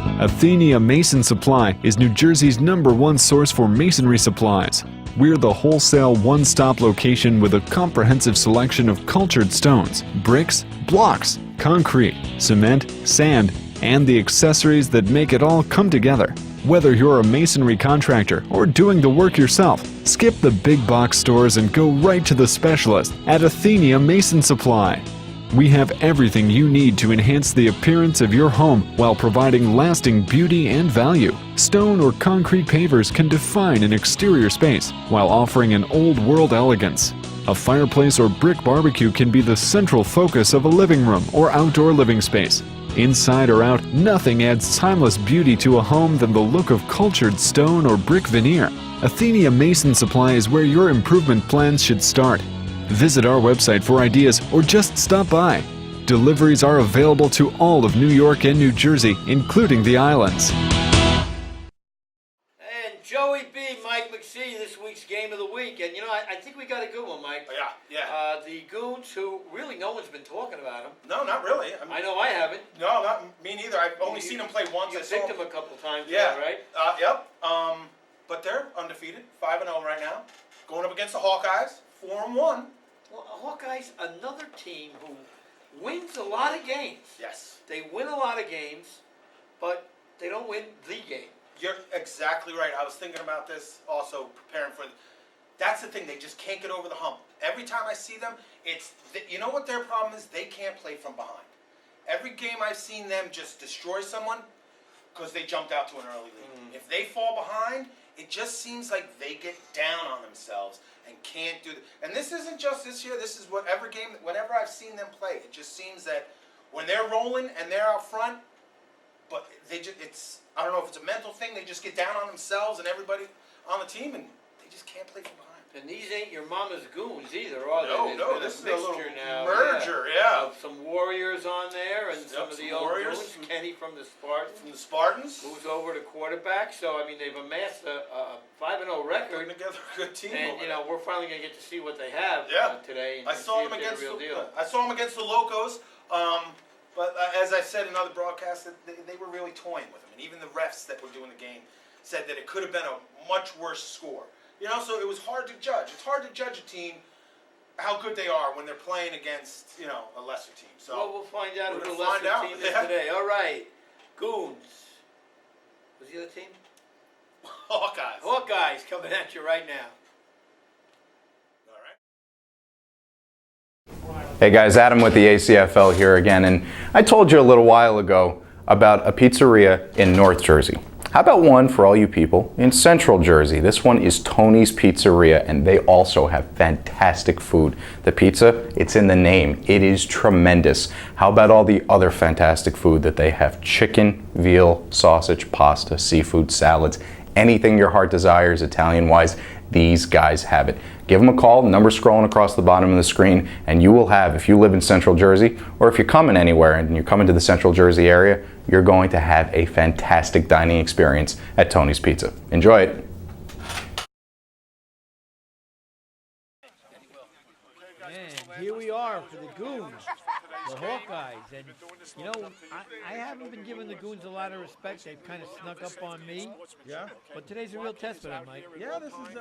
Athenia Mason Supply is New Jersey's #1 source for masonry supplies. We're the wholesale one-stop location with a comprehensive selection of cultured stones, bricks, blocks, concrete, cement, sand, and the accessories that make it all come together. Whether you're a masonry contractor or doing the work yourself, skip the big box stores and go right to the specialist at Athenia Mason Supply. We have everything you need to enhance the appearance of your home while providing lasting beauty and value. Stone or concrete pavers can define an exterior space while offering an old-world elegance. A fireplace or brick barbecue can be the central focus of a living room or outdoor living space. Inside or out, nothing adds timeless beauty to a home than the look of cultured stone or brick veneer. Athenia Mason Supply is where your improvement plans should start. Visit our website for ideas or just stop by. Deliveries are available to all of New York and New Jersey, including the islands. And Joey B, Mike McSee, this week's game of the week. And you know, I think we got a good one, Mike. Yeah. The Goons, who really no one's been talking about them. No, not really. I know I haven't. No, not me neither. I've only seen them play once. You picked them a couple times, yeah, now, right? Yep. But they're undefeated, 5-0 right now, going up against the Hawkeyes, 4-1. Well, Hawkeyes, another team who wins a lot of games. Yes. They win a lot of games, but they don't win the game. You're exactly right. I was thinking about this also, preparing for. That's the thing. They just can't get over the hump. Every time I see them, you know what their problem is? They can't play from behind. Every game I've seen them just destroy someone because they jumped out to an early lead. If they fall behind, it just seems like they get down on themselves and can't do it. And this isn't just this year. This is whatever game, whenever I've seen them play, it just seems that when they're rolling and they're out front, but I don't know if it's a mental thing. They just get down on themselves and everybody on the team, and they just can't play from behind. And these ain't your mama's Goons either, are they? No, this is a little now, merger, yeah. Of some Warriors on there and some of the old Warriors. Goons. Kenny from the Spartans. From the Spartans. Moves over to quarterback. So, I mean, they've amassed a 5-0 record. Putting together a good team. And, you know, we're finally going to get to see what they have today. And I saw them against the Locos. But as I said in other broadcasts, they were really toying with them. And even the refs that were doing the game said that it could have been a much worse score. You know, so it was hard to judge. It's hard to judge a team how good they are when they're playing against, you know, a lesser team. So well, we'll find out who the lesser team is today. All right, Goons. What's the other team? Hawkeyes. Hawkeyes coming at you right now. Hey guys, Adam with the ACFL here again, and I told you a little while ago about a pizzeria in North Jersey. How about one for all you people in Central Jersey? This one is Tony's Pizzeria, and they also have fantastic food. The pizza, it's in the name. It is tremendous. How about all the other fantastic food that they have? Chicken, veal, sausage, pasta, seafood, salads, anything your heart desires Italian-wise, these guys have it. Give them a call, number scrolling across the bottom of the screen, and you will have, if you live in Central Jersey, or if you're coming anywhere and you're coming to the Central Jersey area, you're going to have a fantastic dining experience at Tony's Pizza. Enjoy it. And here we are for the Goons, the Hawkeyes. And, you know, I haven't been giving the Goons a lot of respect. They've kind of snuck up on me. Yeah. But today's a real test for them, Mike. Yeah, this is,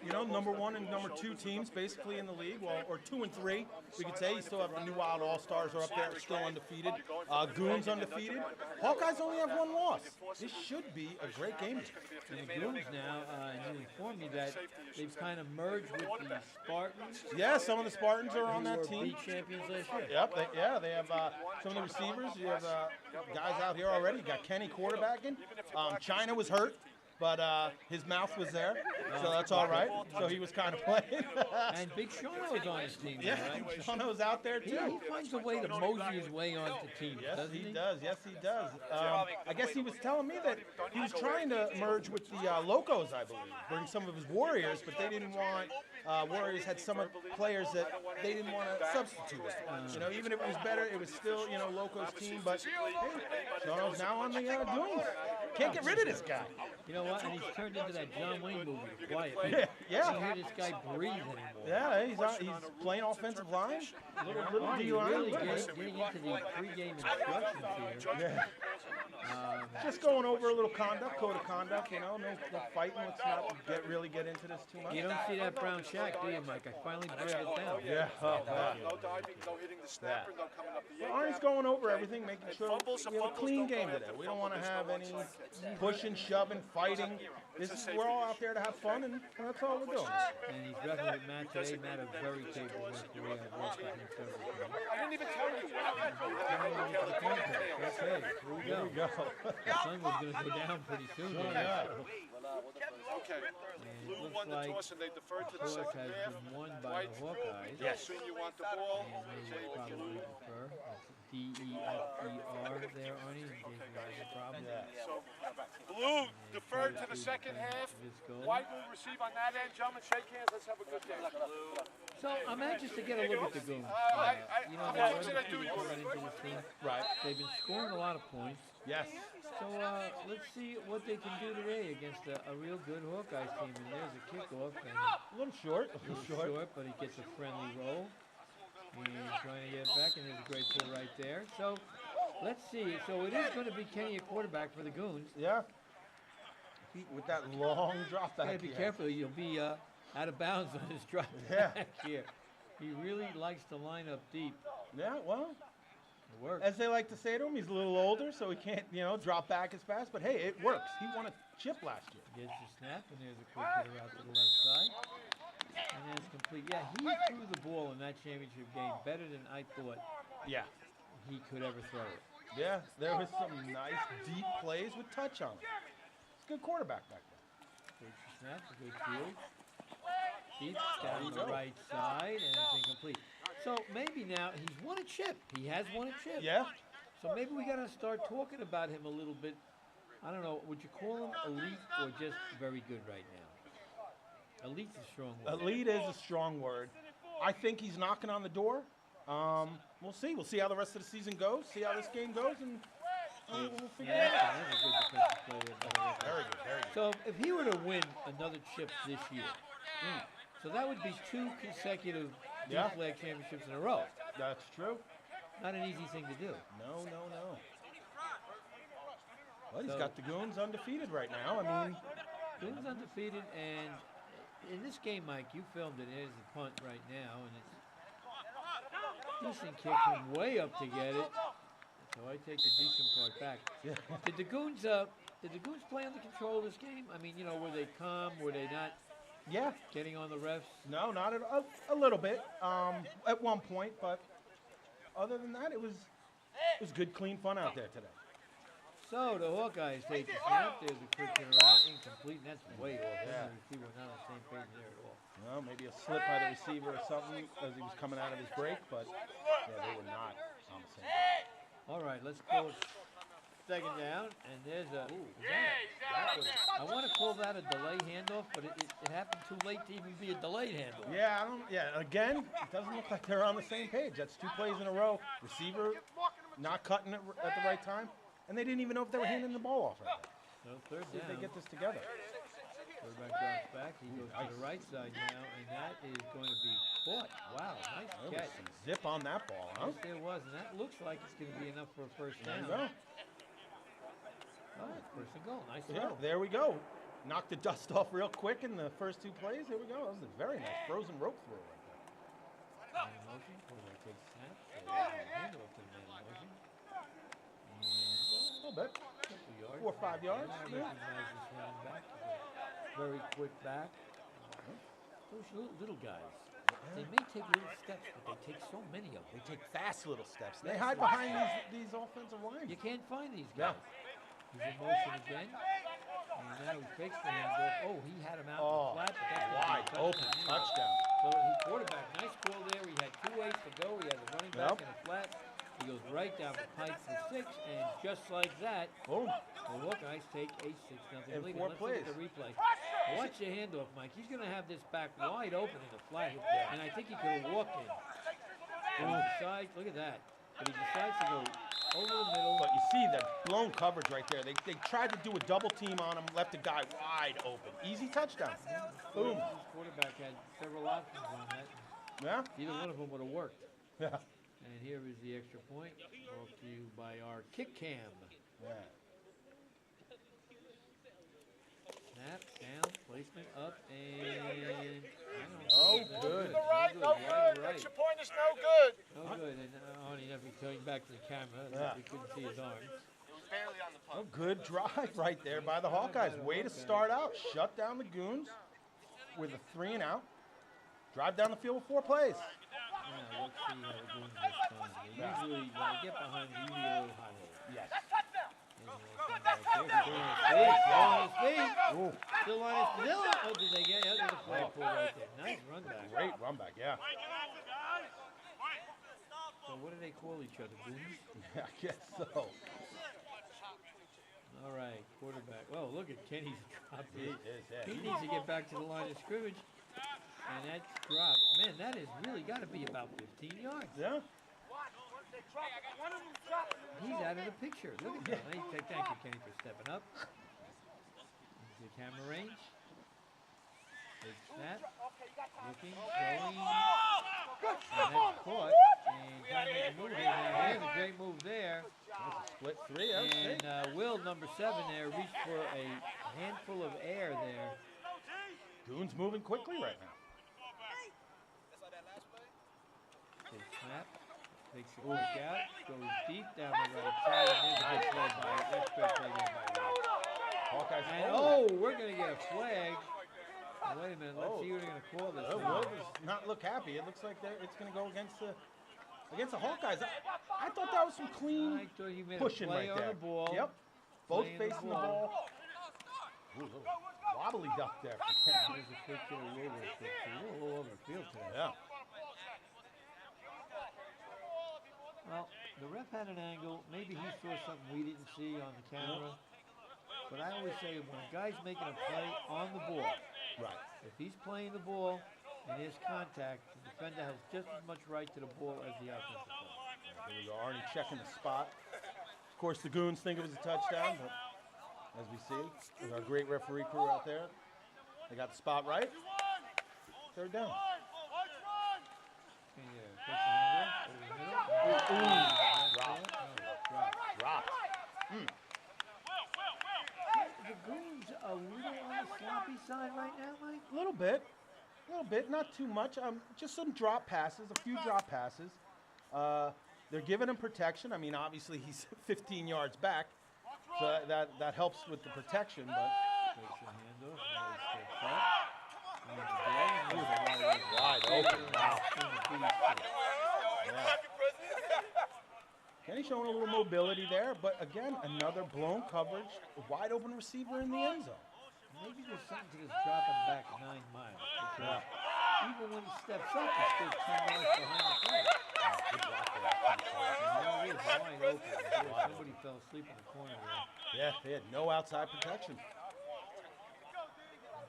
you know, #1 and #2 teams basically in the league. Well, or 2 and 3, we could say. You still have the New Wild All-Stars are up there, still undefeated. Goons undefeated. Hawkeyes only have 1 loss. This should be a great game. And the Goons now, you informed me that they've kind of merged with the Spartans. Yeah, some of the Spartans are on that team. Beat champions last year. Yep, they have some of the receivers. You have guys out here already. You got Kenny quarterbacking. China was hurt, but his mouth was there, so that's all right. So he was kind of playing. And Big Shawno was on his team, yeah, right? Shawno's out there too. He finds a way to mosey his way onto teams, doesn't he? Yes, he does. I guess he was telling me that he was trying to merge with the Locos, I believe, bring some of his Warriors, but they didn't want Warriors had some players that they didn't want to substitute. You know, even if it was better, it was still, you know, Loco's team. But hey, Sean's now on the Goons. Can't get rid of this guy. You know what? And he's turned into that John Wayne movie, The Quiet Man. Yeah, You don't hear this guy breathe anymore. Yeah, he's playing offensive line, little D line. Really getting into the pregame instructions here. Yeah. Just going over a little code of conduct, you know, no fighting. Let's not really get into this too much. You don't see that brown shack, do you, Mike? I finally burned it down. Yeah. No diving, no hitting the snapper, no coming up the Well, Arnie's going over everything, making sure we have a clean game today. We don't want to have any pushing, shoving, fighting. We're all out there to have fun, and that's all we're doing. And he's wrestling with Matt today. Matt, a very capable referee. I've worked with him several times. I didn't even tell you. Okay, here we go. The sun was going to go down pretty soon. Okay. Blue won the toss and they deferred to the Toss second has half. been won by the Hawkeyes. Yes. Soon you want the ball. And they will probably defer. That's D-E-F-E-R there, Arnie, in case you have a problem. So Blue deferred to the second half. White will receive on that end. Gentlemen, shake hands. Let's have a good day. So I'm anxious to get a look at the Goons. You know, how they're did I do undefeated you? coming into this team. Right. They've been scoring a lot of points. Yes. So let's see what they can do today against a real good Hawkeyes team. And there's a kickoff. And A little short. a little short, but he gets a friendly roll. He's trying to get it back, and there's a great pull right there. So let's see. So it is going to be Kenny a quarterback for the Goons. Yeah. With that long drop back. Gotta be careful. You'll be out of bounds on his drop Yeah. back here. He really likes to line up deep. Yeah, well, It works. as they like to say to him, he's a little older, so he can't, you know, drop back as fast. But hey, it works. He won a chip last year. Gets the snap, and there's a quick hitter out to the left side. And that's complete. Yeah, he threw the ball in that championship game better than I thought Yeah. he could ever throw it. Yeah, there was some nice deep plays with touch on it. He's a good quarterback back there. Takes the snap, a good field. Deep down the right side, and it's incomplete. So maybe now he's won a chip. He has won a chip. Yeah. So maybe we got to start talking about him a little bit. I don't know. Would you call him elite or just very good right now? Elite's a strong word. Elite is a strong word. I think he's knocking on the door. We'll see. We'll see how the rest of the season goes. See how this game goes, and we'll figure it out. That's a good defensive play there by the Hawkeyes. Very good. Very good. So if he were to win another chip this year, so that would be 2 consecutive Yeah. flag championships in a row. That's true. Not an easy thing to do. No. Well, he's So- got the Goons undefeated right now. I mean, Goons undefeated, and in this game, Mike, you filmed it. There's the punt right now, and it's decent kick from way up to get it. So I take the decent part back. Yeah. Did the Goons play under control of this game? I mean, you know, were they calm? Were they not yeah. getting on the refs? No, not at a little bit. At one point, but other than that, it was good, clean fun out there today. So the Hawkeyes take the snap. There's a quick turn around, incomplete, and that's way off. Yeah. The receiver not on the same page there at all. Well, maybe a slip by the receiver or something as he was coming out of his break, but yeah, they were not on the same page. All right, let's go second down, and there's a. I want to call that a delay handoff, but it happened too late to even be a delayed handoff. Yeah, again, it doesn't look like they're on the same page. That's 2 plays in a row. Receiver not cutting it at the right time, and they didn't even know if they were handing the ball off right there. So third See if they down. get this together. Quarterback drops back. He goes to the right side now, and that is going to be caught. Wow, nice There was catch. some zip on that ball, huh? Yes, there was, and that looks like it's going to be enough for a first There down. you go. Oh, first and goal. Nice Yeah, throw. there we go. Knocked the dust off real quick in the first 2 plays. Here we go. That was a very nice frozen rope throw right there. Man in motion. Quarterback takes the snap. So handoff to the man in motion. And A little bit. couple yards. 4 or 5 yards. I Yeah. recognize this running back. Very quick back. Those little guys, they may take little steps, but they take so many of them. They take fast little steps. They hide behind these offensive linemen. You can't find these Yeah. guys. He's in motion again. And now he fakes the handoff. Oh, he had him out in the flat, but that's gonna Wide be a open touchdown. touchdown. So he quarterback, nice call there. He had 2 ways to go. He had the running back Yep. and a flat. He goes right down the pipe for 6, and just like that, Boom. the Hawkeyes take a 6-0 In lead. 4 Let's plays. look at the replay. Watch the handoff, Mike. He's going to have this back wide open in the flat, and I think he could have walked in. But he decides, look at that. But he decides to go over the middle. But you see the blown coverage right there. They tried to do a double team on him, left the guy wide open. Easy touchdown. Boom. His quarterback had several options on that. Yeah? Either one of them would have worked. Yeah. And here is the extra point, brought to you by our kick cam. Yeah. Snap, down, placement, up, and... Oh, good. Right, no Wide good. right. Extra point is no good. No good, and Arnie never coming back to the camera. Yeah. We couldn't see his arms. It was barely on the Oh, punt. good drive right there by the Hawkeyes. Way to start out. Shut down the Goons with a 3 and out. Drive down the field with 4 plays. Now, let's see how the Goons respond. They usually, when they get behind, they usually go hot hold. Yes. Still on his still. Oh, did they get the flag pull right there? Nice run back. Great run back, yeah. So what do they call each other? Goons? I guess so. All right, quarterback. Well, look at Kenny's drop. He is, yeah. He needs to get back to the line of scrimmage. And that's dropped. Man, that has really got to be about 15 yards. Yeah. He's out of the picture. Look at that. Thank you, Kenny, for stepping up. Into the camera range. Big snap. Looking, throwing. And that's caught. And trying to make a move here. Now, there's a great move there. That's a split 3. And Will, number 7 there, reached for a handful of air there. Goons moving quickly right now. Big snap. Takes a quick out. Goes deep down the right side. And there's a good play by that's good play there by Will. Hawkeyes. And we're going to get a flag. Wait a minute. Let's see what they're going to call this. Oh, Will does not look happy. It looks like it's going to go against the Hawkeyes. I thought that was some clean I thought he made pushing a play right on there. the ball. Yep. Both Playing facing the ball. Ooh, little wobbly duck there. There's a quick kill over. A little over the field today. Yeah. Well, the ref had an angle. Maybe he saw something we didn't see on the camera. But I always say when a guy's making a play on the ball, Right. if he's playing the ball and there's contact, the defender has just as much right to the ball as the offensive player. Here we go. Arnie checking the spot. Of course, the Goons think it was a touchdown, but as we see, with our great referee crew out there, they got the spot right. 3rd down. Okay, yeah, takes the handle, over the middle. Drop. The Goons a little on the sloppy side right now, Mike? A little bit, not too much. Just some drop passes, a few drop passes. They're giving him protection. I mean, obviously he's 15 yards back, so that helps with the protection. But Takes the handle, steps up. wide open. Wow. Kenny showing a little mobility there, but again, another blown coverage, a wide open receiver in the end zone. Maybe there's something to this dropping back 9 miles. Because even when he steps up, he's still 10 yards behind the play. Good block there. And he is wide open. Somebody fell asleep in the corner there. Yeah, they had no outside protection.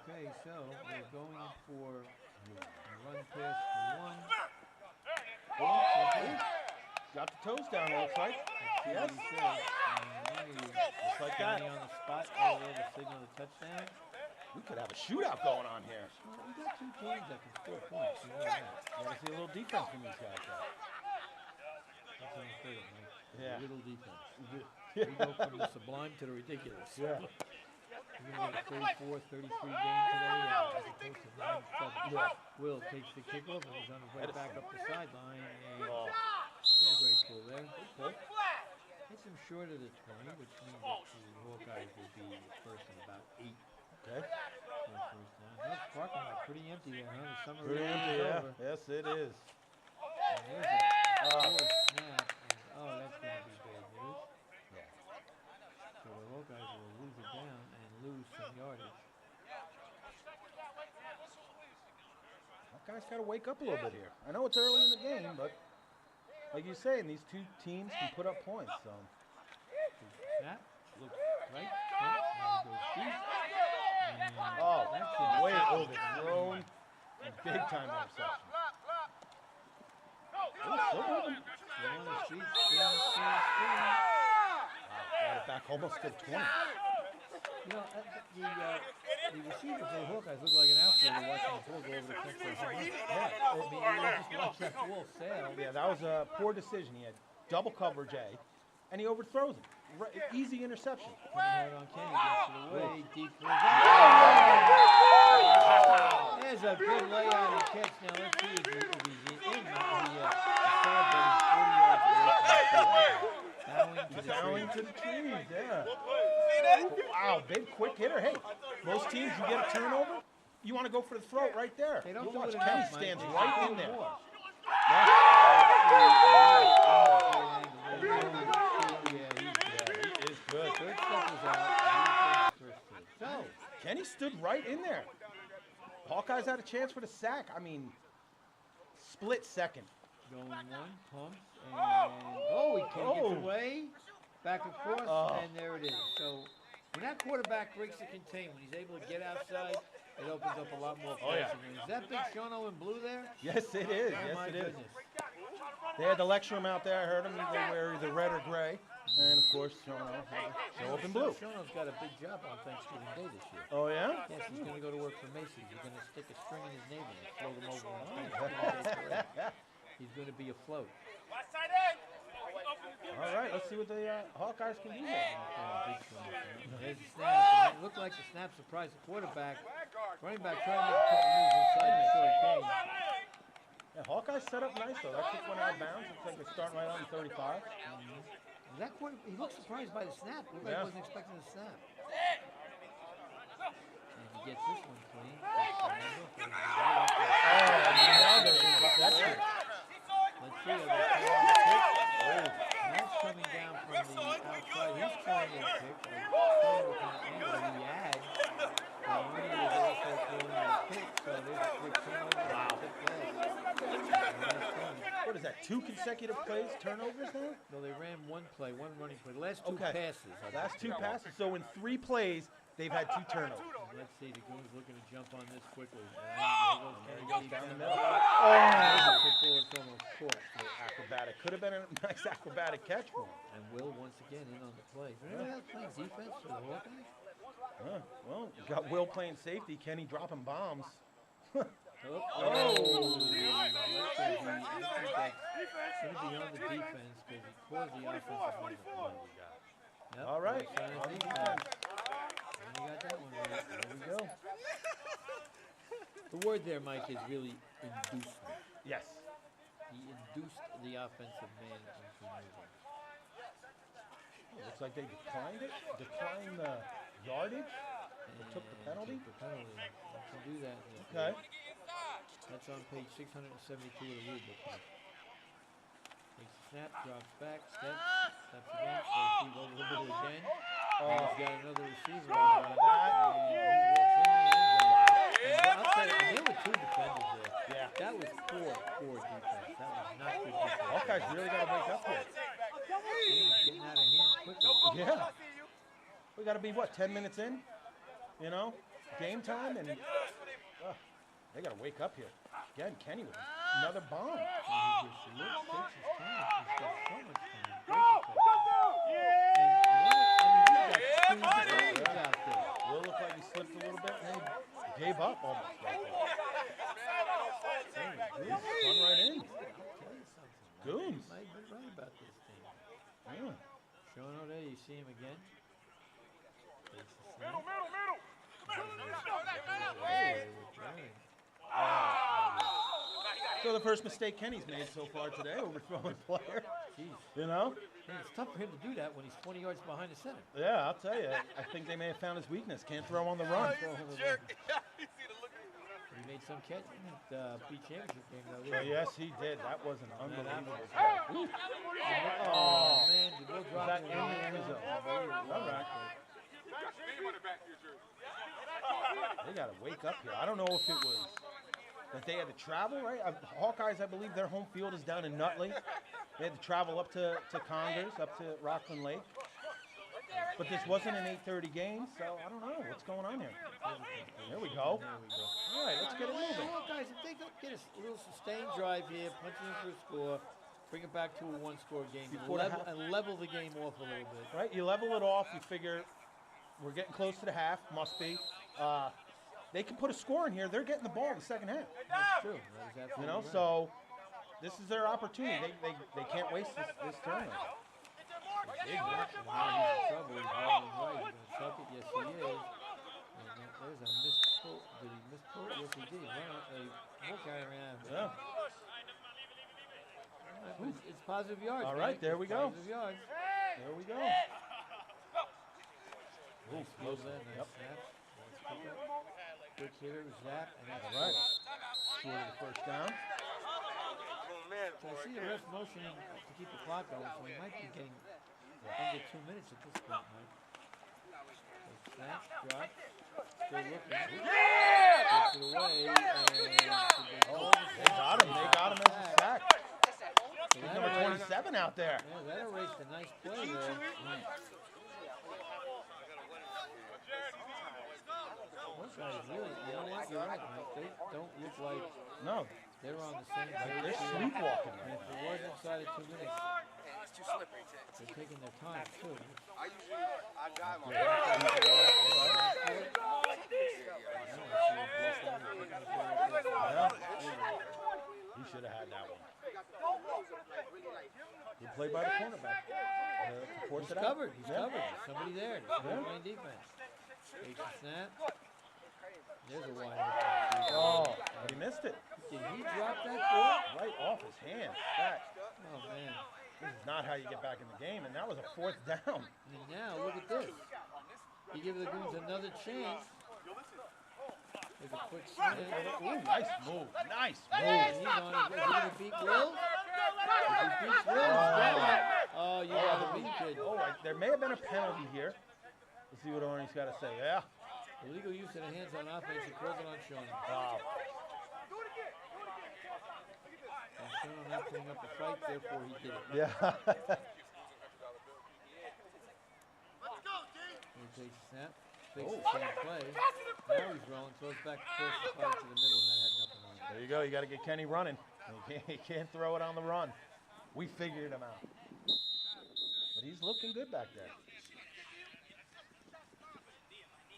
Okay, so they're going for a run pass for 1. Got the toes down, it looks like. Yes. Just like that. On the spot, there to signal the touchdown. We could have a shootout going on here. Well, we got 2 teams that can score points. You know that. Gotta see a little defense from these guys, though. That's what I'm saying, Mike. Yeah. A little defense. We go from the sublime to the ridiculous. Yeah. We're going to get a 34-33 game today as opposed to 9-7. Yeah. Will takes the kickoff and he's on his way back up the sideline. And Oh. a great pull there. Hits him short of the 20, which means that the Hawkeyes will be first and about 8. Okay. For a first down. That parking lot pretty empty there, huh? The summer Pretty league empty, is yeah. over. Yes, it is. And there's a forced snap. And, that's going to be bad news. Yeah. So the Hawkeyes will lose it down and lose some yardage. Guys got to wake up a little bit here. I know it's early in the game, but like you say, these 2 teams can put up points. So Snap, looks right, now he goes deep, and Oh, way overthrown. Big time interception. Still on the street, spin. Got it back almost to 20. You know, the receiver for the Hawkeyes looked like an outfielder watching the ball go over the fence. Yeah, I mean, you just watch that ball sail. Yeah, that was a poor decision. He had double coverage A, and he overthrows it. Easy interception. Hard on Kenny, gets to the way, deep for There's a good layout and catch. Now let's see if he's in. Bowing to the trees, yeah. Wow, big quick hitter. Hey, most teams you get a turnover, you want to go for the throat right there. They don't You'll do watch it Kenny enough, stands Mike. right in there. He is good. So, Kenny stood right in there. Hawkeyes had a chance for the sack. I mean, split second. going one, pumps, and he gets away, back across, and there it is. So when that quarterback breaks the contain, when he's able to get outside, it opens up a lot more passing lanes. Is that big Shono in blue there? Yes, it is. Oh, Yes, my it is. goodness. They had to lecture him out there. I heard him. They wear either red or gray. And, of course, Shono had to show up in blue. Shono's got a big job on Thanksgiving Day this year. Oh, yeah? Yes, he's going to go to work for Macy's. He's going to stick a string in his neighbor and float him over on Thanksgiving Day. He's going to be afloat. All right, let's see what the Hawkeyes can do here. There's the snap. It looked like the snap surprised the quarterback. Running back trying to make a couple moves inside the short game. Yeah, Hawkeyes set up nice, though. That kick went out of bounds. Looks like they're starting right on 35. He looked surprised by the snap. Looked like he wasn't expecting the snap. And he gets this one clean. Let's see. That's coming down from the outside. He's trying to pick. He adds. He was also throwing a pick, so there's a quick turnover. Wow. What is that, 2 consecutive plays, turnovers now? No, they ran one play, one running play. The last 2 passes. Last 2 passes. So in 3 plays, they've had 2 turnovers. Let's see, the Goons looking to jump on this quickly. Down the middle. Acrobatic. Could have been a nice acrobatic catch for him. And Will once again in on the play. Anybody else playing defense for the Hawkeyes? Well, you got Will playing safety. Kenny dropping bombs. It's going to be on the defense because he caused the offensive line to play. Yep, All right. On defense. And you got that one right. There we go. The word there, Mike, is really inducement. Yes. He induced the offensive man into moving. Looks like they declined it. Declined the yardage. They took the penalty. Took the penalty. You can do that. Okay. That's on page 672 of the rule book. Takes the snap, drops back, steps again, goes over the middle again. He's got another receiver on that. And he walks in the end zone. And I'll tell you, there were 2 defenders there. Yeah. That was poor defense. That was not good defense. Hawkeyes really got to wake up here. Getting out of hand quickly. Yeah. We got to be, 10 minutes in? You know? Game time? And they got to wake up here. Again, Kenny with another bomb. He just looks, takes his time. He's got so much time. And he's got 2 defenders out there. Will look like he slipped a little bit and he gave up almost right there. Run right in. I'll tell you something. Goons. Might be right about this thing. Yeah. Shono there, you see him again. Takes the snap. Middle. So the first mistake Kenny's made so far today, overthrowing player. Jeez. You know? And it's tough for him to do that when he's 20 yards behind the center. Yeah, I'll tell you. I think they may have found his weakness. Can't throw on the run. He made some catch in that beat championship game. Yes, he did. That was an unbelievable Oh, man. You will drop that it in the end zone. All right. They got to wake up here. I don't know if it was that they had to travel, right? Hawkeyes, I believe their home field is down in Nutley. They had to travel up to Congers, up to Rockland Lake. But this wasn't an 8:30 game, so I don't know what's going on here. There we go. All right, let's get it moving. Well, guys, if they could get a little sustained drive here, punch it in for a score, bring it back to a one-score game, and level the game off a little bit. Right, you level it off. You figure we're getting close to the half. Must be. They can put a score in here. They're getting the ball in the second half. That's true. That is absolutely right. So this is their opportunity. They can't waste this turnover. Big action. Now he's in trouble. He's rolling right. He's going to tuck it. Yes, he is. And there's a missed pull. Did he miss pull? Yes, he did. Hawkeye ran out. Yeah. It's positive yards. All right, there we go. Positive yards. There we go. Nice move there. Nice snap. Nice pickup. Quick hitter, zap, and that's Right. right. Score the first down. So I see the ref motioning to keep the clock going, so we might be getting under 2 minutes at this point, Mike. So snap, drop, still looking. Takes it away, and They got him. They got him as a sack. He's number 27 out there. Yeah, that erased a nice play there. Those guys really, you know what, you're right, Mike. They don't look like No, they're on the same page. they're here. sleepwalking. And if it was inside of 2 minutes, they're taking their time, too. He should have had that one. Good play by the cornerback. Force He's it out. covered. He's Yeah. covered. There's somebody there. There's somebody playing defense. Takes the snap. There's a wide open. Oh, but he missed it. Did he drop that ball? Right off his hand. Back. Oh, man. This is not how you get back in the game, and that was a fourth down. And now, look at this. You give the Goons another chance. There's a quick swing. Ooh, nice move. Nice And move. he's on his way. Is he going to beat Will? If he beats Will, he's got it. Oh, you got to beat kid. Oh, there may have been a penalty here. Let's see what Arnie's got to say. Yeah. Illegal use of the hands on offense. He called it on Sean. Wow. And Sean not putting up a fight, therefore he did it. Yeah. He takes a snap, fakes the same play. Now he's rolling, throws back across the fire to the middle, and that had nothing on it. There you go. You got to get Kenny running. He can't throw it on the run. We figured him out. But he's looking good back there.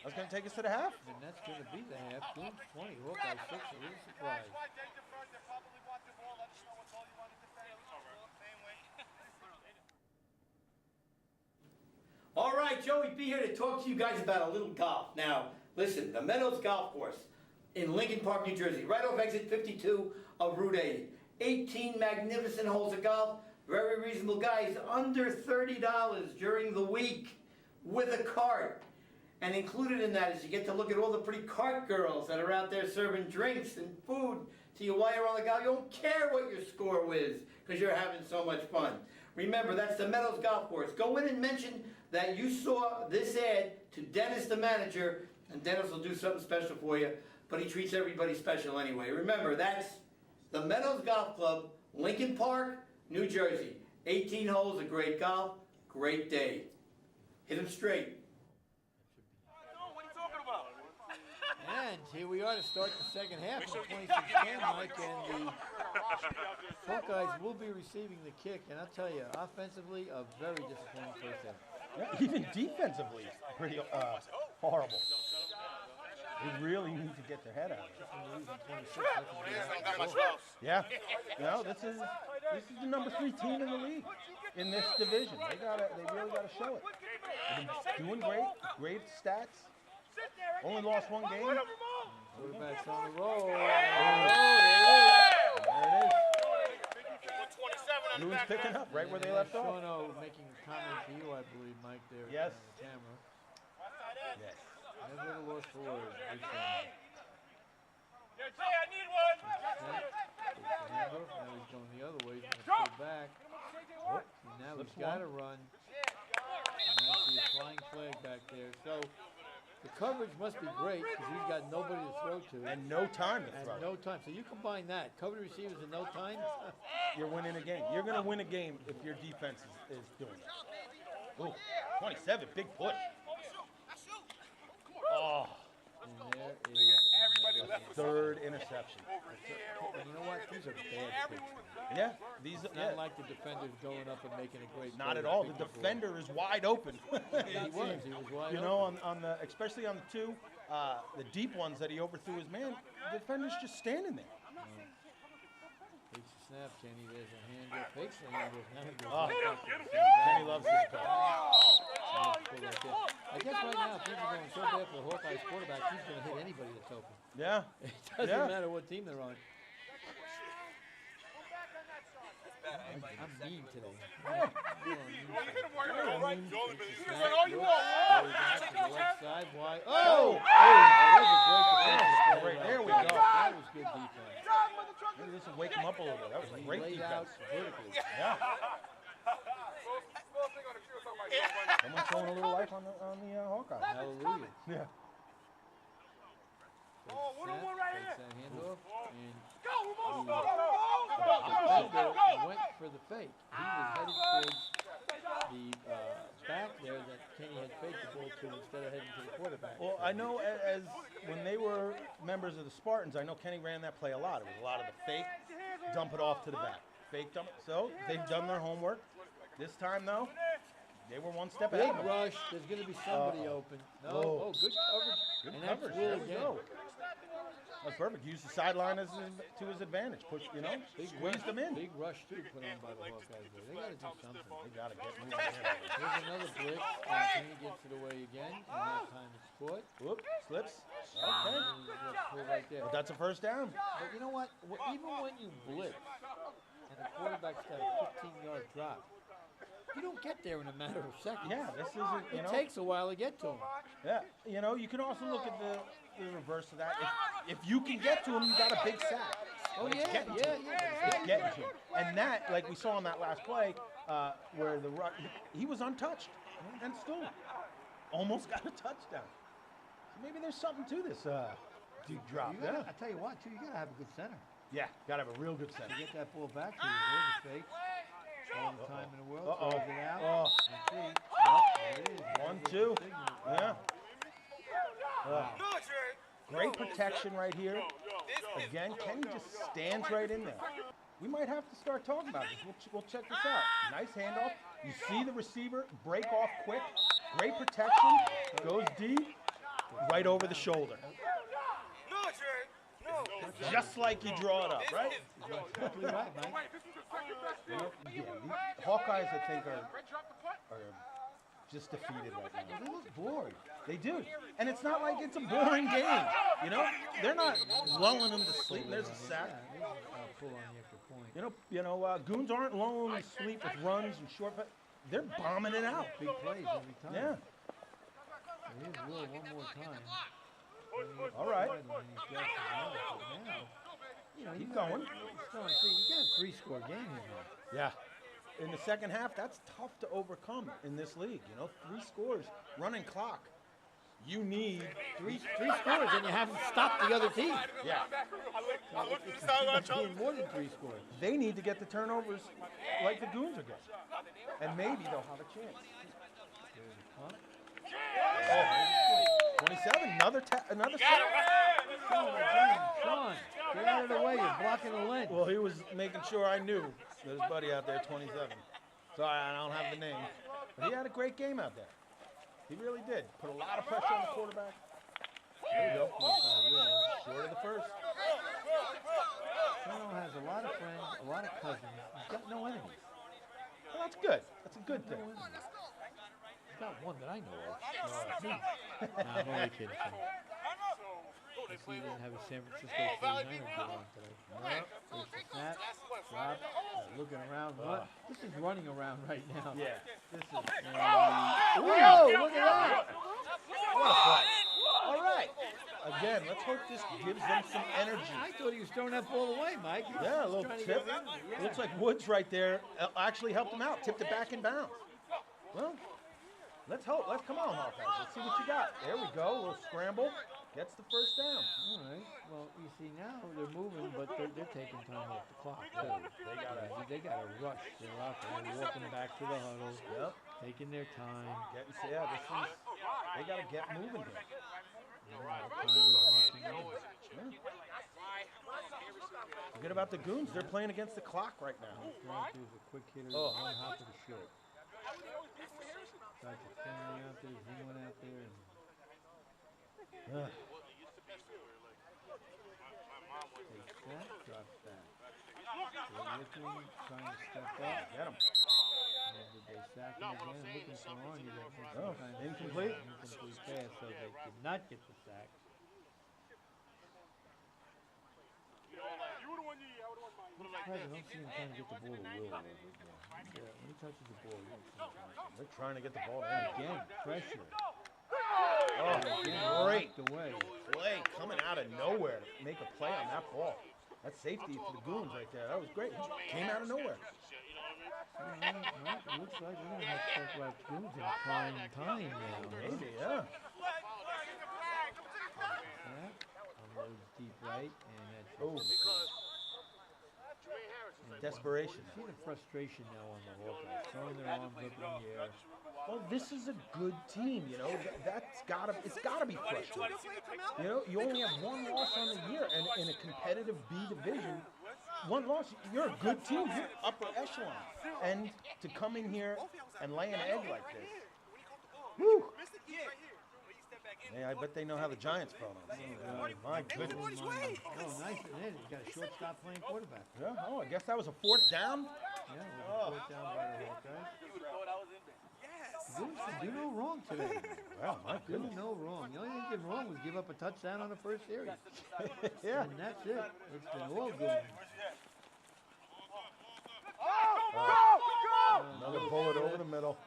That's going to take us to the half. And that's going to be the half. Goons 20, Hawkeye 6, a little surprise. All right, Joey B here to talk to you guys about a little golf. Now, listen, the Meadows Golf Course in Lincoln Park, New Jersey, right off exit 52 of Route 80. 18 magnificent holes of golf, very reasonable guys, under $30 during the week with a cart. And included in that is you get to look at all the pretty cart girls that are out there serving drinks and food to you while you're on the golf. You don't care what your score is because you're having so much fun. Remember, that's the Meadows Golf Course. Go in and mention that you saw this ad to Dennis, the manager, and Dennis will do something special for you, but he treats everybody special anyway. Remember, that's the Meadows Golf Club, Lincoln Park, New Jersey. 18 holes of great golf, great day. Hit them straight. And here we are to start the second half of 26-10, Mike, and the Hawkeyes will be receiving the kick. And I'll tell you, offensively, a very disappointing first half. Yeah, even defensively, pretty horrible. They really need to get their head out of it. Yeah, you know, this is the number 3 team in the league in this division. They really gotta show it. They've been doing great stats. Only lost 1 game. Quarterback's on the roll. There it is. Goons picking up right where they left off. Shawno making a comment to you, I believe, Mike, there Yes. on the camera. Yes. Never at a loss for words. Big fan. Now he's going the other way. He's going to go back. And now he's got to run. And I see a flying flag back there. So the coverage must be great because he's got nobody to throw to. And no time to And throw. no time. So you combine that, cover receivers and no time. You're winning a game. You're going to win a game if your defense is doing that. Ooh, 27, big push. Oh, And there is another third interception. And you know what? These are bad picks. Yeah, these It's not like the defender's going up and making a great not play at to all. pick The ball. defender is wide open. He was wide You know, open. on the especially on the two, the deep ones that he overthrew his man, the defender's just standing there. Takes the snap, Kenny. There's a handoff. Fakes the handoff. Now he goes Oh. right back to the Kenny loves this play. I guess right now things are going so bad for the Hawkeyes quarterback, he's going to hit anybody that's open. Yeah. It doesn't Yeah. matter what team they're on. I'm mean today. Left side, wide. Oh! Right, there we go. That was good defense. Maybe this will wake him up a little bit. That was a He great laid out defense. vertically. Yeah. Someone's showing a little life on the Hawkeyes. Hallelujah. Yeah. Oh, what takes that handoff, and the defender went for the fake. He was headed towards the back there that Kenny had faked the ball to instead of heading to the quarterback. Well, I know as when they were members of the Spartans, I know Kenny ran that play a lot. It was a lot of the fake, dump it off to the back. Fake, dump it. So they've done their homework. This time, though, they were one step ahead Big of them. rush. There's going to be somebody open. No. Whoa. Oh, good coverage. Good and coverage. that's Will There we again. go. That's perfect. Use the sideline to his advantage. Push, you know, squeeze them in. Big rush, too, put on by the Hawkeyes. There. They got to do something. They got to get moving here. Here's another blitz. And Kenny gets it away again. And that time it's caught. Whoop, slips. Okay. And let's pull right there. But that's a first down. But you know what? Even when you blitz and the quarterback's got a 15-yard drop, you don't get there in a matter of seconds. Yeah, this isn't, you It know. takes a while to get to him. Yeah, you know, you can also look at the reverse of that. If you can get to him, you got a big sack. Oh, But it's yeah, getting to him. yeah. It's getting to him. And that, like we saw on that last play, where he was untouched and still almost got a touchdown. So maybe there's something to this deep drop. I tell you what, too, you got to have a good center. Yeah, got to have a real good center. To get that ball back to you, there's a fake. All the time in the world, Uh-oh. throws it out. Oh. And see, there it is. 1, There's 2. the signal. Yeah. Great protection right here. Again, Kenny just stands right in there. We might have to start talking about this. We'll check this out. Nice handoff. You see the receiver break off quick. Great protection. Goes deep. Right over the shoulder. Just like you draw it up, right? Exactly right, Mike. Yeah, the Hawkeyes, I think, are just defeated right now. They look bored. They do. And it's not like it's a boring game. You know, they're not lulling them to sleep. There's a sack. Yeah, there's a pull on the extra point. Goons aren't lulling them to sleep with runs and short. They're bombing it out. Big plays every time. Yeah. Here's Will one more time. All right. Keep going. You got a 3-score game here now. Yeah. In the second half, that's tough to overcome in this league. 3 scores, running clock. You need Three scores, and you haven't stopped the other team. Yeah. Being more than 3 scores. They need to get the turnovers like the Goons are getting. And maybe they'll have a chance. 27, another sack. Sean, get out of the way. You're blocking the lens. Well, he was making sure I knew that his buddy out there, 27. Sorry, I don't have the name. But he had a great game out there. He really did. Put a lot of pressure on the quarterback. There you go. Short of the first. Sean has a lot of friends, a lot of cousins. He's got no enemies. Well, that's good. That's a good thing. No enemies. He's got one that I know of. Me. Nah, I'm only kidding. I see he didn't have a San Francisco 49er gear on today. There's the snap, drop, looking around. What? This is running around right now. Yeah. This is. Whoa! Look at that! What a play. All right. Again, let's hope this gives them some energy. I thought he was throwing that ball away, Mike. He was Yeah, a just little trying to tip. get around it. Yeah. Looks like Woods right there actually helped him out. Tipped it back in bounds. Well, let's hope. Come on, Hawkeyes. Let's see what you got. There we go. A little scramble. Gets the first down. All right. Well, you see now they're moving, but they're taking time off the clock too. They gotta rush. They're out there walking back to the huddle. Yep. Taking their time. They gotta get moving here. Time is marching on. Forget about the Goons. They're playing against the clock right now. There's a quick hitter, Oh. one hop to the short. Got your Finley out there, Zingman out there. Takes that, drops that. They're looking, trying to step up. Get him. Did they sack him again? Looking for Arnie. That makes some kind of incomplete? Incomplete pass, so they did not get the sack. I don't see him trying to get the ball to Will a little bit more. Yeah, when he touches the ball, They're trying to get the ball in. again, pressure. Oh, great Knocked away. play coming out of nowhere to make a play on that ball. That's safety for the Goons right there. That was great. He came out of nowhere. Well, it looks like we're going to have to talk about Goons in prime time now. Maybe, yeah. Unloads deep right, and that's Oh. Desperation. See the frustration now on the Hawkeyes, throwing their arms up in the air. Well, this is a good team, you know. It's gotta be frustrating. You know, you only have one loss on the year, and in a competitive B division, one loss. You're a good team. You're upper echelon, and to come in here and lay an egg like this, whew. Yeah, I bet they know how the Giants felt. My goodness. Oh, nice. And then you got a shortstop playing quarterback. Yeah. Oh, I guess that was a fourth down. Yeah, fourth down by the Hawkeyes. Goons can do no wrong today. Well, my Do no wrong. The only thing they did wrong was give up a touchdown on the first series. Yeah. And that's it. It's been all good. Another bullet over the middle.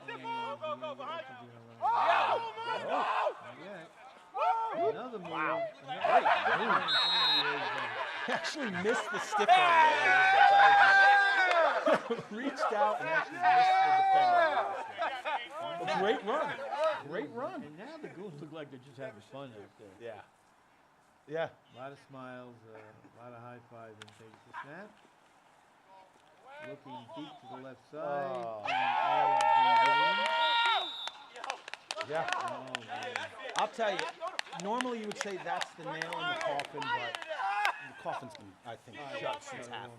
Another move. He actually missed the stick on reached out and actually missed the defender. A great run. Great run. And now the Goons look like they're just having fun out there. Yeah. Yeah. A lot of smiles, a lot of high fives, and takes the snap. Looking deep to the left side. Yeah. Oh, man. I'll tell you, normally you would say that's the nail in the coffin, but the coffin's been, I think, shut since half. You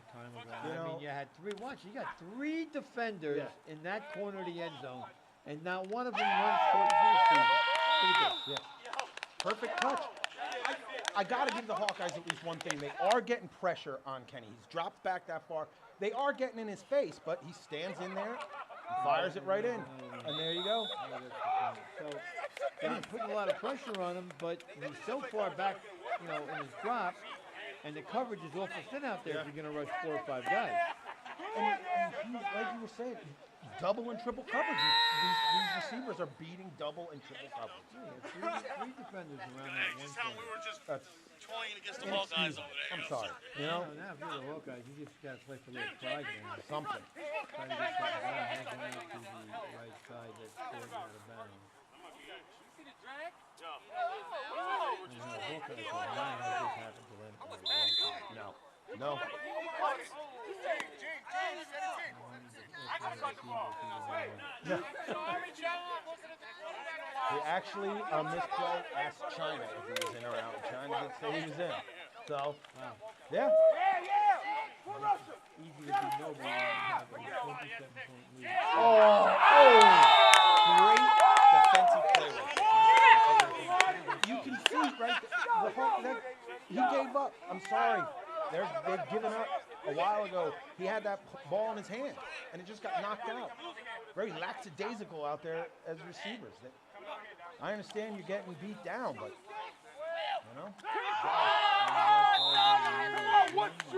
I know, mean, you had three. Watch, you got three defenders in that corner of the end zone, and not one of them runs towards the receiver. Pretty good. yeah. Perfect touch. I got to give the Hawkeyes at least one thing. They are getting pressure on Kenny. He's dropped back that far. They are getting in his face, but he stands in there, fires it right in, and there you go. So they're not putting a lot of pressure on him, but he's so far back, you know, in his drop, and the coverage is awful thin out there if you're going to rush 4 or 5 guys. And he's, like you were saying, double and triple coverage. These receivers are beating double and triple coverage. Yeah, three defenders around that one point. That's toying against the Hawkeyes over there. I'm sorry. You know, Now if you're the Hawkeyes, you just got to play for a little pride game. something. Try to get something down, hold on up to the right side that's short out of bounds. And the Hawkeyes are not how this happened to them for a long time. No. He actually, on this play, asked China if he was in or out. China did say he was in. So, yeah. Easy to be noble and have a 27-point lead. Great defensive play right there. You can see, right, he gave up. I'm sorry. They've given up a while ago. He had that ball in his hand, and it just got knocked out. Very lackadaisical out there as receivers. I understand you're getting beat down, but, you know. Woods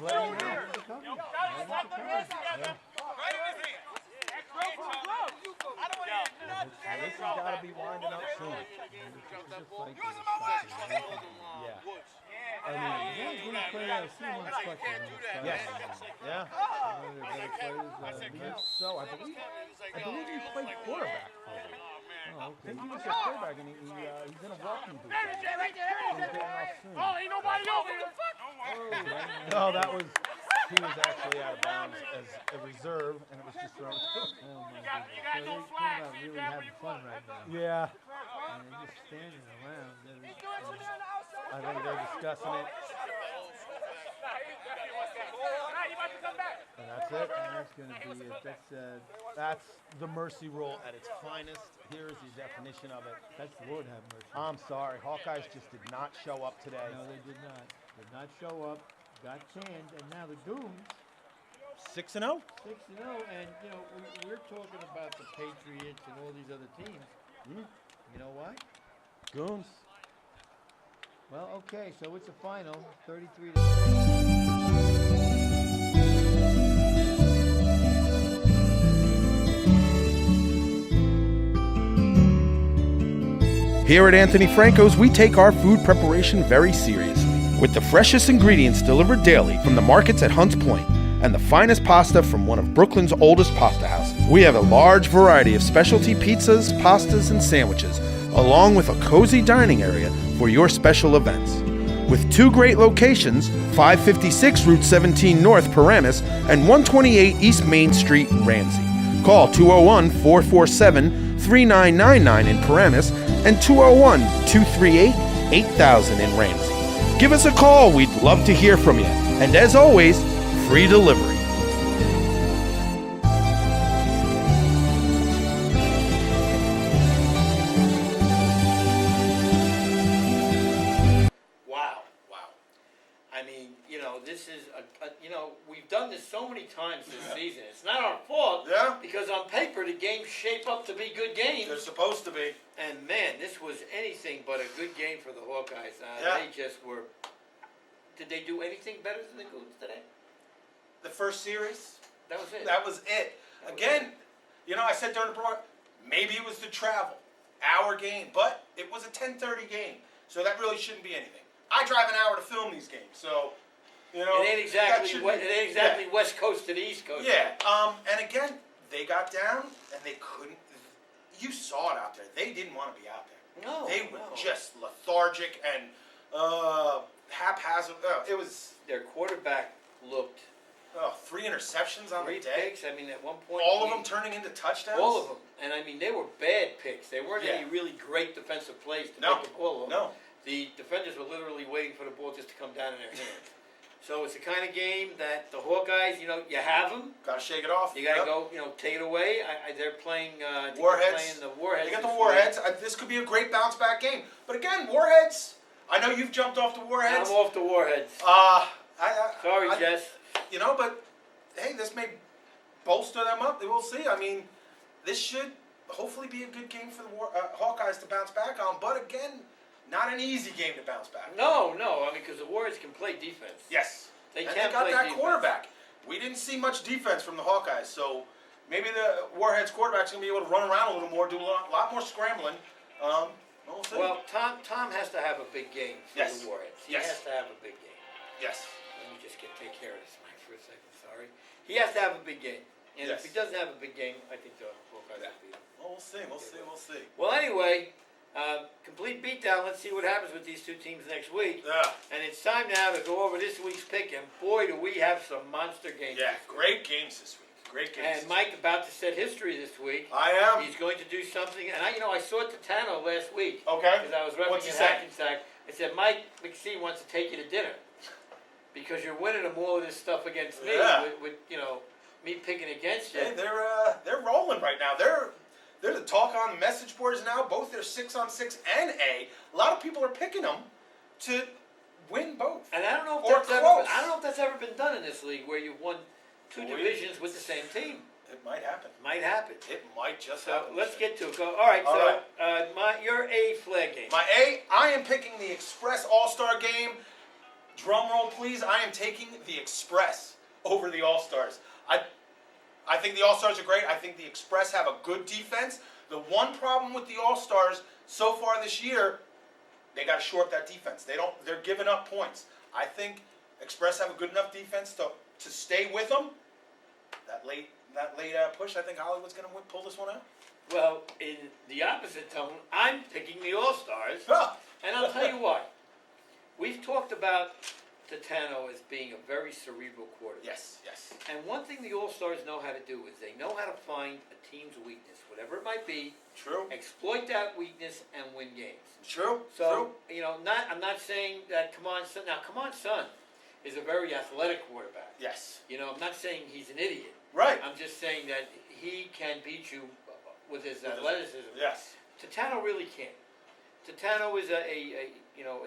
letting him know. This has got to be winding up soon. Yeah. I mean, good player. I see him on special on the side. Yes. Yeah. One of their better players. I believe so. I believe he played quarterback for them. I think he was their quarterback, and he's in a walking booth. He's getting off soon. Oh, ain't nobody over here. No, he was actually out of bounds as a reserve, and it was just thrown. Oh my goodness. You got So no they flag. talk about really having fun right now. Yeah, And they're just standing around. I think they're discussing it, and that's it. And that's going to be it. That's the mercy rule at its finest. Here's the definition of it. That's Lord have mercy. I'm sorry, Hawkeyes just did not show up today. No, they did not. Did not show up. Got canned, and now the Goons 6-0. 6-0, and you know we're talking about the Patriots and all these other teams. You know why? Goons. Well, okay, so it's a final, 33-6. Here at Anthony Franco's, we take our food preparation very seriously. With the freshest ingredients delivered daily from the markets at Hunts Point and the finest pasta from one of Brooklyn's oldest pasta houses, we have a large variety of specialty pizzas, pastas, and sandwiches, along with a cozy dining area for your special events. With two great locations, 556 Route 17 North, Paramus, and 128 East Main Street, Ramsey. Call 201-447-3999 in Paramus and 201-238-8000 in Ramsey. Give us a call. We'd love to hear from you. And as always, free delivery. Wow. I mean, this is we've done this so many times this season. It's not our fault. Yeah. Because on paper the games shape up to be good games. They're supposed to be. And man, this was anything but a good game for the Hawkeyes. Yeah. They just were. Did they do anything better than the Goons today? The first series, That was it. that was it. Again, I said during the program, maybe it was the travel, our game, but it was a 10:30 game, so that really shouldn't be anything. I drive an hour to film these games, so It ain't exactly. Yeah. West Coast to the East Coast. Yeah. And again, they got down and they couldn't. You saw it out there. They didn't want to be out there. No. They were just lethargic and haphazard. It was Their quarterback looked 3 interceptions on 3 the day. picks. I mean, at one point, All of them turning into touchdowns. All of them. And I mean, they were bad picks. They weren't Yeah. any really great defensive plays to No. make the ball over. No. The defenders were literally waiting for the ball just to come down in their hands. So it's the kind of game that the Hawkeyes, you have them. Got to shake it off. You got to Yep. go, take it away. They're playing. I think Warheads. They're playing the Warheads. They got the this Warheads. This could be a great bounce back game. But again, Warheads. I know you've jumped off the week. Warheads. I'm off the Warheads. Sorry, I- Jess. But hey, this may bolster them up. We'll see. I mean, this should hopefully be a good game for the Hawkeyes to bounce back on. But again, not an easy game to bounce back. No. I mean, because the Warriors can play defense. Yes. They and can they got play that defense. quarterback. We didn't see much defense from the Hawkeyes, so maybe the Warheads quarterback's gonna be able to run around a little more, do a lot more scrambling. We'll see. Well, Tom has to have a big game for Yes. the Warheads. He Yes. has to have a big game. yes. Let me just take care of this mic for a second. Sorry. He has to have a big game, and Yes. if he doesn't have a big game, I think the Hawkeyes will beat him. Well, we'll see. We'll see. Well, anyway, complete beatdown. Let's see what happens with these two teams next week. Yeah. And it's time now to go over this week's pick, and boy, do we have some monster games. Yeah. this week. Great games this week. Great games. And Mike about to set history this week. I am. He's going to do something, and I saw it to Tano last week. Okay. Because I was What's repping he in say? Hackensack. I said, Mike McSee wants to take you to dinner because you're winning him all of this stuff against me Yeah. with me picking against you. Hey, they're rolling right now. They're the talk on the message boards now. Both they're 6-on-6 and A. A lot of people are picking them to win both. And I don't know if Or that's ever been done in this league where you've won two Boy. divisions with the same team. It might happen. Might happen. It might just So happen. let's get to it. All right. All So your A flag game. My A, I am picking the Express All-Star game. Drum roll, please. I am taking the Express over the All-Stars. I think the All-Stars are great. I think the Express have a good defense. The one problem with the All-Stars so far this year, they got to shore up that defense. They're giving up points. I think Express have a good enough defense to stay with them. That late that late push, I think Hollywood's going to pull this one out. Well, in the opposite tone, I'm picking the All-Stars. Oh. And I'll tell you what. We've talked about Titano as being a very cerebral quarterback. Yes, yes. And one thing the All-Stars know how to do is they know how to find a team's weakness, whatever it might be. True. Exploit that weakness and win games. True. So, you know, I'm not saying that Come On Son. Now, Come On Son is a very athletic quarterback. Yes. You know, I'm not saying he's an idiot. Right. I'm just saying that he can beat you with his athleticism. Yes. Titano really can't. Titano is a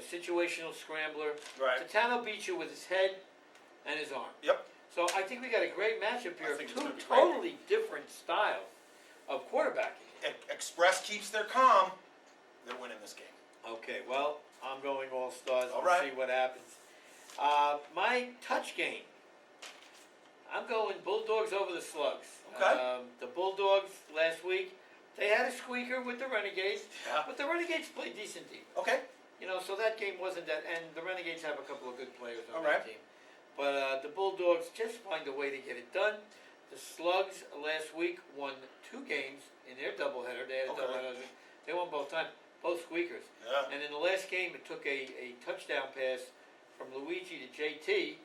situational scrambler. Right. Titano beats you with his head and his arm. Yep. So I think we got a great matchup here I of think it's two gonna be totally different styles of quarterbacking. Express keeps their calm. They're winning this game. Okay, well, I'm going All-Stars. All We'll right. see what happens. My touch game. I'm going Bulldogs over the Slugs. Okay. The Bulldogs last week, they had a squeaker with the Renegades, Yeah. but the Renegades played decent deep. Okay. You know, so that game wasn't that, and the Renegades have a couple of good players on All that right. team. But the Bulldogs just find a way to get it done. The Slugs last week won 2 games in their doubleheader. They had a Okay. doubleheader. They won both times, both squeakers. Yeah. And in the last game, it took a touchdown pass from Luigi to JT.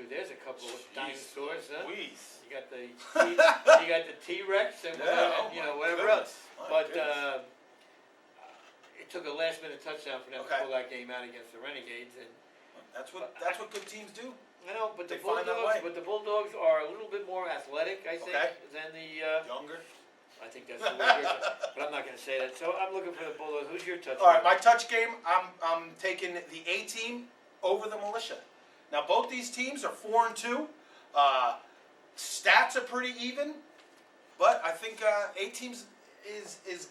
There's a couple of Jeez. dinosaurs, huh? Louise. You got the T-Rex and, Yeah, whatever, oh and my whatever goodness. else. My But goodness. it took a last-minute touchdown for them Okay. to pull that game out against the Renegades. And That's what good teams do. I know, but They find that way. the Bulldogs are a little bit more athletic, I think, Okay. than the. Younger. I think that's the way you're, but I'm not going to say that. So I'm looking for the Bulldogs. Who's your touchdown? All right, my touch game. I'm taking the A team over the militia. Now both these teams are 4-2. Stats are pretty even, but I think A teams is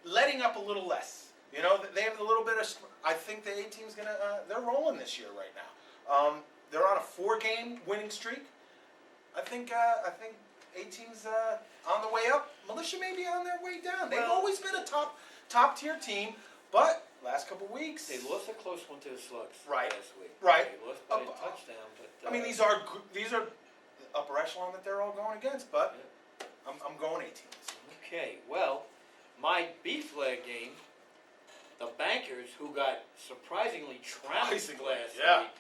letting up a little less. You know, they have a little bit of. I think the A team's gonna. They're rolling this year right now. They're on a 4-game winning streak. I think A team's on the way up. Militia may be on their way down. They've Well- always been a top tier team, but last couple weeks They lost a close one to the Slugs Right. last week. Right. They lost by a Up- touchdown, but I mean, these are the upper echelon that they're all going against, but I'm going A teams. Okay, well, my B flag game, the Bankers, who got surprisingly trounced Surprisingly, last yeah. week,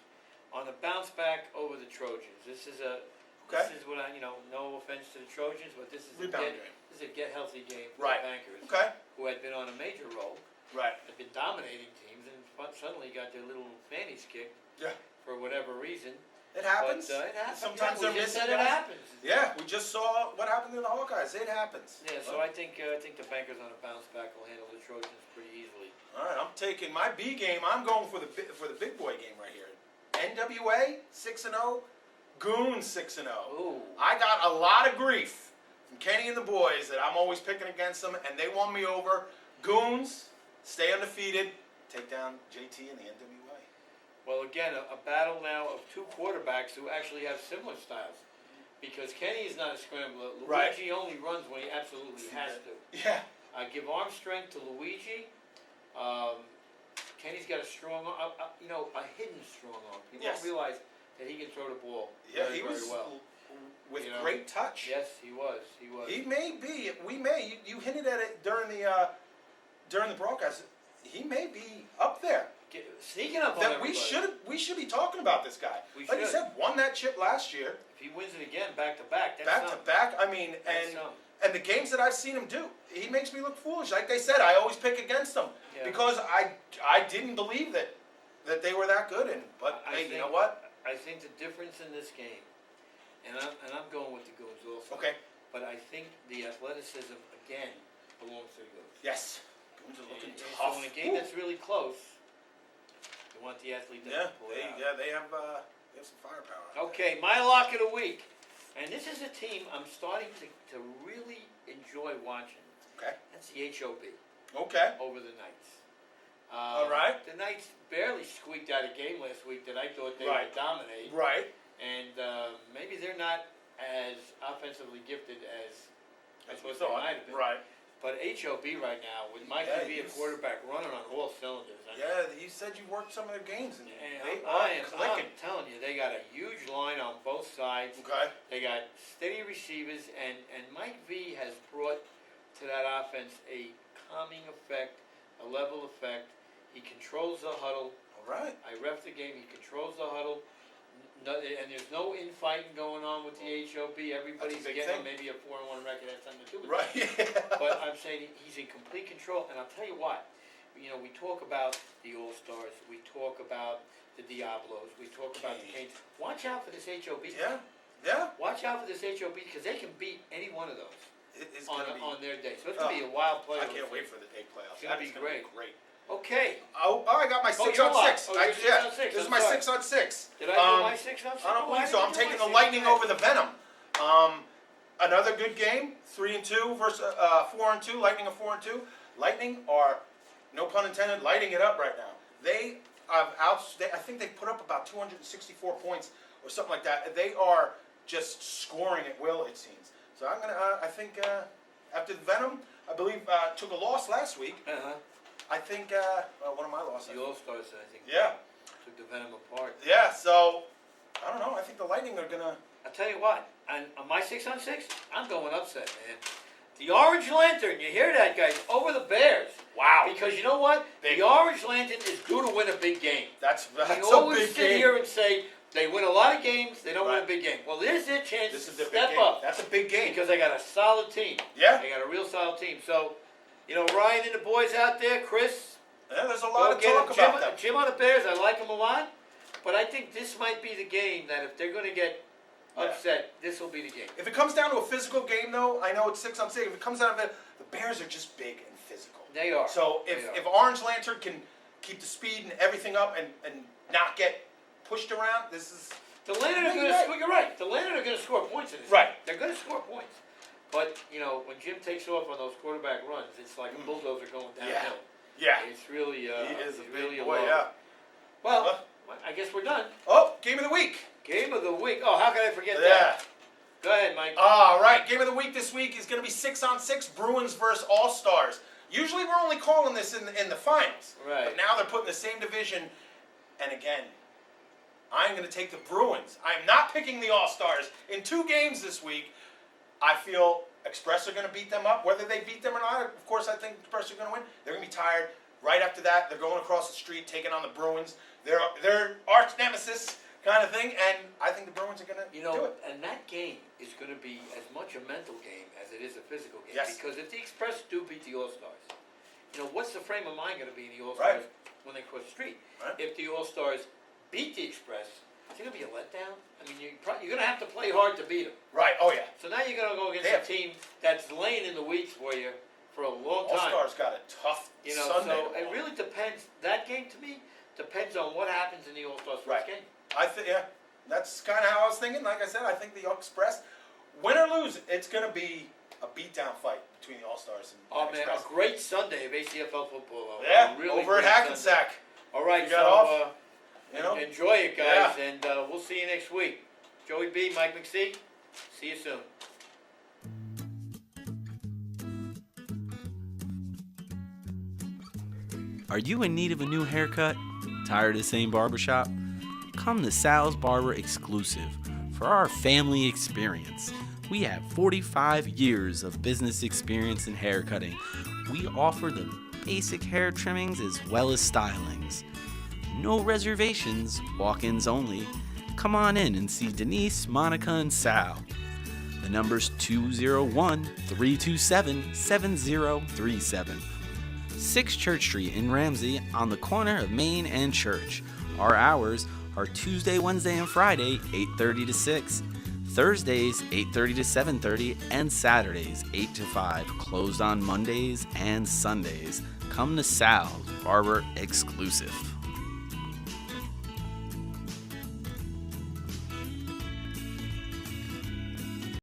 on a bounce back over the Trojans. This is Okay. what I, no offense to the Trojans, but this is Rebound a game. this is a get healthy game for Right. the Bankers, Okay. who had been on a major roll, Right. had been dominating teams, and suddenly got their little fannies kicked Yeah. for whatever reason. It happens. But it happens. Sometimes yeah, we they're just missing said it guys. happens. Yeah, we just saw what happened to the Hawkeyes. It happens. Yeah, so I think the Bankers on a bounce back will handle the Trojans pretty easily. All right, I'm taking my B game. I'm going for the big boy game right here. NWA 6-0, Goons 6-0. Ooh. I got a lot of grief from Kenny and the boys that I'm always picking against them, and they won me over. Goons stay undefeated, take down JT and the NWA. Well, again, a battle now of 2 quarterbacks who actually have similar styles. Because Kenny is not a scrambler. Right. Luigi only runs when he absolutely has to. Yeah. I give arm strength to Luigi. Kenny's got a strong, a hidden strong arm. People Yes. don't realize that he can throw the ball Yeah, very, he was very well. with You know? great touch. Yes, he was. He was. He may be. We may. You hinted at it during the broadcast. He may be up there. Sneaking up on That everybody. we should be talking about this guy. We Like you should. said, won that chip last year, If he wins it again, back to back, that's back to something. back. I mean, That's and something. and the games that I've seen him do, he makes me look foolish. Like they said, I always pick against them Yeah. because I didn't believe that they were that good. But I hey, you think- know what? I think the difference in this game, and I'm going with the Goons also. Okay. But I think the athleticism again belongs to the Goons. Yes. Goons are looking And tough. so in a game that's really close, you want the athlete to Yeah. pull it out. They have some firepower. Okay, my lock of the week, and this is a team I'm starting to really enjoy watching. Okay. That's the HOB Okay. over the Knights. All right. The Knights barely squeaked out a game last week that I thought they Right. would dominate. Right. And maybe they're not as offensively gifted as I As we thought they thought. might have been. Right. But HOB right now, with Mike Yeah, to be a quarterback running on all cylinders. I mean, Yeah, you said you worked some of their games, and and they are I'm clicking. telling you, they got a huge line on both sides. Okay. They got steady receivers, and Mike V has brought to that offense a calming effect, a level effect. He controls the huddle. All right. I ref the game. He controls the huddle. No, and there's no infighting going on with the HOB. Everybody's big getting thing. maybe a 4-1 record. That's nothing to do with Right. it. But I'm saying he's in complete control. And I'll tell you what. You know, we talk about the All-Stars. We talk about the Diablos. We talk about the Canes. Watch out for this HOB. Yeah. Yeah. Watch out for this HOB because they can beat any one of those It's on, gonna be. on their day. So it's going to be a wild play. I can't wait for the A playoffs. It's gonna be That's great. Okay. Oh, I got my 6 you're on what? 6. Oh, you're 6 on 6. This is I'm my sorry. 6 on 6. Did I do my 6 on 6? I don't believe so. Why I'm did you taking do the my 6? Lightning over the Venom. Another good game. 3-2 versus 4-2. Lightning are 4-2. Lightning are, no pun intended, lighting it up right now. They have I think they put up about 264 points or something like that. They are just scoring at will, it seems. So I'm gonna. I think after the Venom, I believe took a loss last week. Uh-huh. I think one of my losses. The All-Stars, I think. Yeah. Took the Venom apart. Yeah. So I don't know. I think the Lightning are gonna. I'll tell you what, on my 6 on 6, I'm going upset, man. The Orange Lantern, you hear that, guys, over the Bears. Wow. Because you know what? Big. The Orange Lantern is due to win a big game. That's We a always big sit game. here and say they win a lot of games, they don't win a Right. big game. Well, there's their chance This is to the big step game. up. That's a big game. Because they got a solid team. Yeah. They got a real solid team. So, you know, Ryan and the boys out there, Chris, Yeah, there's a go lot of get talk him. Jim, about them. Jim on the Bears, I like him a lot. But I think this might be the game that if they're going to get upset, this will be the game. If it comes down to a physical game, though, I know it's 6 on 6. If it comes down to it, the Bears are just big and physical. They are. So They are. if Orange Lantern can keep the speed and everything up and not get pushed around, this is. The Lantern are going to score. You're right. The Lantern are going to score points in this. Right. Game. They're going to score points. But you know, when Jim takes off on those quarterback runs, it's like a bulldozer going downhill. Yeah. It's really. He is a it's big really boy, low. yeah. Well, I guess we're done. Oh, game of the week. Game of the week. Oh, how can I forget Yeah. that? Go ahead, Mike. All right, game of the week this week is going to be 6 on 6 Bruins versus All Stars. Usually we're only calling this in the finals. Right. But now they're put in the same division. And again, I'm going to take the Bruins. I'm not picking the All Stars. In 2 games this week, I feel Express are going to beat them up. Whether they beat them or not, of course, I think Express are going to win. They're going to be tired. Right after that, they're going across the street, taking on the Bruins. They're arch nemesis kind of thing, and I think the Bruins are going to do it. And that game is going to be as much a mental game as it is a physical game. Yes. Because if the Express do beat the All-Stars, you know, what's the frame of mind going to be in the All-Stars when they cross the street? Right. If the All-Stars beat the Express, is it going to be a letdown? I mean, you're going to have to play hard to beat them. Right, oh yeah. So now you're going to go against a team that's laying in the weeds for you for a long All time. Stars got a tough You know, Sunday. so it really depends. That game, to me, depends on what happens in the All-Stars first game. I think, yeah, that's kind of how I was thinking. Like I said, I think the Express, win or lose, it's going to be a beatdown fight between the All Stars and Oh man, Express. a great Sunday of ACFL football. Yeah, A really over at great Hackensack. Sunday. All right, You so got off, you know? enjoy it, guys, Yeah. and we'll see you next week. Joey B, Mike McSee, see you soon. Are you in need of a new haircut? Tired of the same barbershop? Come to Sal's Barber Exclusive for our family experience. We have 45 years of business experience in haircutting. We offer the basic hair trimmings as well as stylings. No reservations, walk-ins only. Come on in and see Denise, Monica, and Sal. The number's 201-327-7037. 6 Church Street in Ramsey on the corner of Main and Church. Our hours are Tuesday, Wednesday, and Friday, 8:30 to 6. Thursdays, 8:30 to 7:30, and Saturdays, 8 to 5. Closed on Mondays and Sundays. Come to Sal's Barber Exclusive.